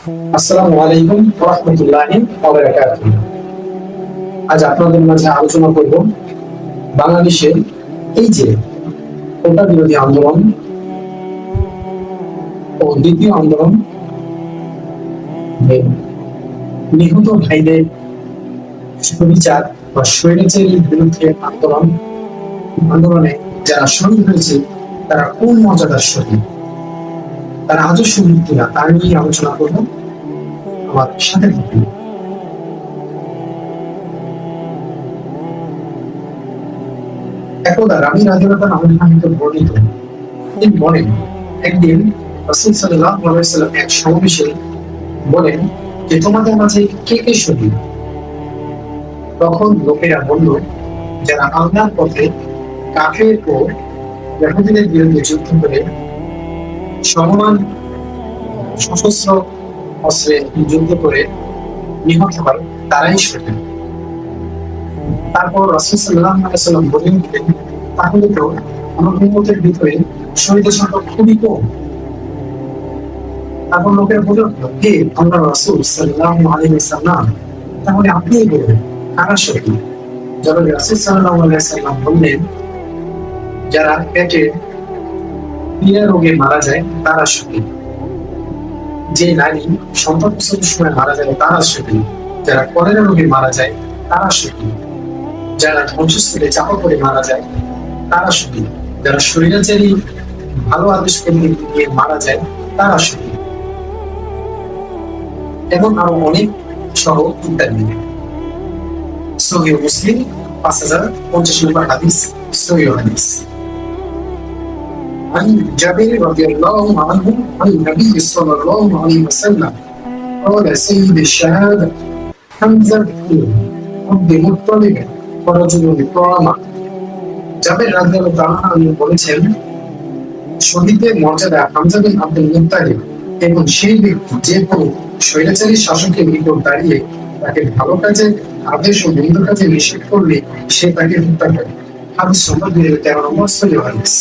আসসালামু আলাইকুম ওয়া রাহমাতুল্লাহি ওয়া বারাকাতুহু। আজ আপনাদের মাঝে আলোচনা করব বাংলাদেশের এই যে কোটা বিরোধী আন্দোলন ও দ্বিতীয় আন্দোলন, নিহত ভাইদের সুবিচার বা স্বৈরাচারীর বিরুদ্ধে আন্দোলনে যারা শহীদ হয়েছে তারা কোন মর্যাদার শহীদ, তারা আজও শহীদ কিনা তা নিয়ে আলোচনা করব। আমার সাথে থাকুন। একদা রাবী রাদিয়াল্লাহু আনহু বর্ণিত, তিনি বলেন, একদিন রাসূল সাল্লাল্লাহু আলাইহি ওয়াসাল্লাম এক সমাবেশে বলেন যে তোমাদের মাঝে কে কে শহীদ? তখন লোকেরা বলল, যারা আল্লাহর পথে কাফের ও ইহুদীদের বিরুদ্ধে যুদ্ধ করে সমান সশস্ত্র অস্ত্রে যুদ্ধ করে নিহত হয় তারাই শহীদ। তারপর রাসূল সাল্লাল্লাহু আলাইহি ওয়াসাল্লাম বলেন, তাহলে তো আমার উম্মতের ভিতরে শহীদের সংখ্যা খুবই কম। তারপর লোকেরা বলে উঠল, হে আল্লাহর রাসূল সাল্লাল্লাহু আলাইহি ওয়াসাল্লাম, তাহলে আপনিই বলুন কারা শহীদ? যখন রাসূল সাল্লাল্লাহু আলাইহি ওয়াসাল্লাম বললেন, যারা পেটে পীড়া রোগে মারা যায় তারা শহীদ, যে নারী সন্তান প্রসবের সময় মারা যায় তারা শহীদ, যারা কলেরা রোগে মারা যায় তারা শহীদ, যারা ধ্বংসস্থলে চাপা পড়ে মারা যায় তারা শহীদ, যারা স্বৈরাচারী ভালো আদেশ করতে গিয়ে মারা যায় তারা শহীদ, এবং আরো অনেক সহ ইত্যাদি। সহিহ মুসলিম 5050 নম্বর হাদিস, সহিহ হাদিস। عن جابر رضي الله عنه عن النبي صلى الله عليه وسلم قال سيد الشهادة حمزة بن عبد المطلب ورجل كرامة। জাবের রাদিয়াল্লাহু তাআলা আনহু বলেছেন, শহীদের মর্যাদা হামজা বিন আব্দুল মুত্তালিব, এবং সেই ব্যক্তি যে কোনো স্বৈরাচারী শাসকের নিকট দাঁড়িয়ে তাকে ভালো কাজে আদেশ ও মন্দ কাজে নিষেধ করলে সে তাকে হত্যা করে। হাদিস সংখ্যা 2013 নম্বর, সহিহ হাদিস।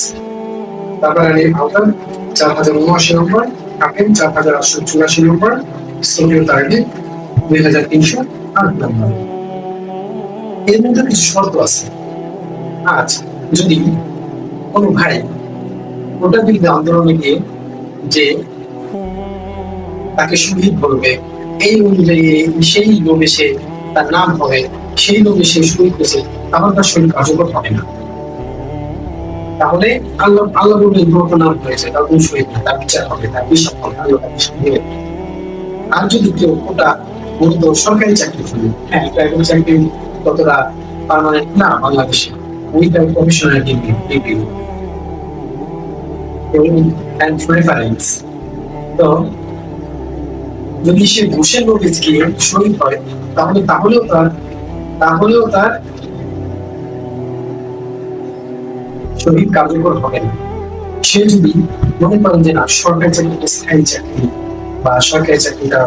তাবারানী আওতার 4079 নম্বর, হাকিম 4884 নম্বর, সহিহ তারগীব 2308 নম্বর। এর মধ্যে কিছু শর্ত আছে। আজ যদি কোনো ভাই কোটা বিরোধী আন্দোলনে গিয়ে যে তাকে শহীদ বলবে, এই অনুযায়ী সেই লোভে সে তার নাম হবে, সেই লোভে সে শহীদ হয়েছে, তাহলে তার শহীদ কার্যকর হবে না। তাহলে আল্লাহ বলবেন তোমার নাম হয়েছে, তার কোন শহীদ না, তার বিচার হবে, তার বিচার হবে, আল্লাহ তাকে শহীদ দেবে। আর যদি কেউ কোটা মূলত সরকারি চাকরি করবে, হ্যাঁ প্রাইভেট চাকরি ততটা পার্মানেন্ট না বাংলাদেশে, with professional degree and preference, তো যদি সে ঘুষের লোভে গিয়ে শহীদ হয় তাহলেও তার শহীদ কার্যকর হবে না। সে যদি মনে করেন যে না, সরকারি চাকরিটা স্থায়ী চাকরি বা সরকারি চাকরিটা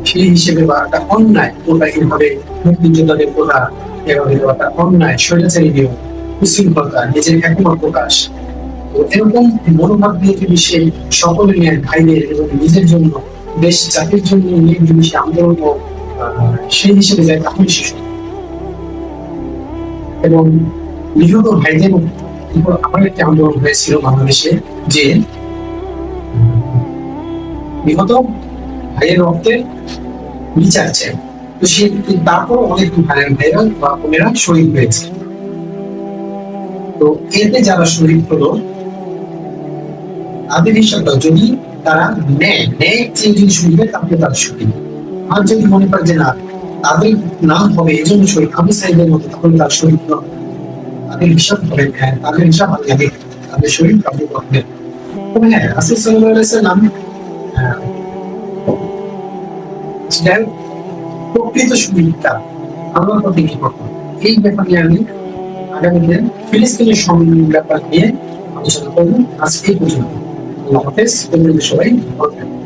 সেই হিসেবে বা একটা অন্যায়, ওটা এইভাবে মুক্তিযোদ্ধাদের প্রথা এভাবে একটা অন্যায়, স্বৈরাচারী নিয়ম, উশৃঙ্খলতা, নিজের একমত প্রকাশ, তো এরকম মনোভাব দিয়ে যদি সে সকলে নিয়ে ভাইদের এবং নিজের জন্য, দেশ জাতির জন্য নিয়ে যদি সে আন্দোলন সেই হিসেবে যায়, তাহলে শিশু এবং নিহত ভাইদের উপর আমার একটি আন্দোলন হয়েছিল বাংলাদেশে, যে নিহত ভাইয়ের রক্তের বিচার চাই। তো সে তারপর অনেক ভাইরা বা বোনেরা শহীদ হয়েছে। তো এতে যারা শহীদ হলো তাদের হিসাবটা যদি তারা ন্যায় চেয়ে যদি শহীদ হয়, তাহলে তার শহীদ। আর যদি মনে করে যে না, তাদের নাম হবে এই জন্য শহীদ আবু সাইদের মতো, তাহলে তার শহীদ নয়। তাদের হিসাব হবে, হ্যাঁ তাদের হিসাব আগে, তাদের শহীদ কাবু করবে। তবে হ্যাঁ, রাসূল সাল্লাল্লাহু আলাইহি ওয়াসাল্লাম প্রকৃত শহীদটা আল্লাহর পথে কি করত, এই ব্যাপারে আমি আগামী দিন ফিলিস্তিনের ব্যাপার নিয়ে আলোচনা করবো। আজ এই পর্যন্ত। আল্লাহ হাফেজ। সবাই ভালো থাকবেন।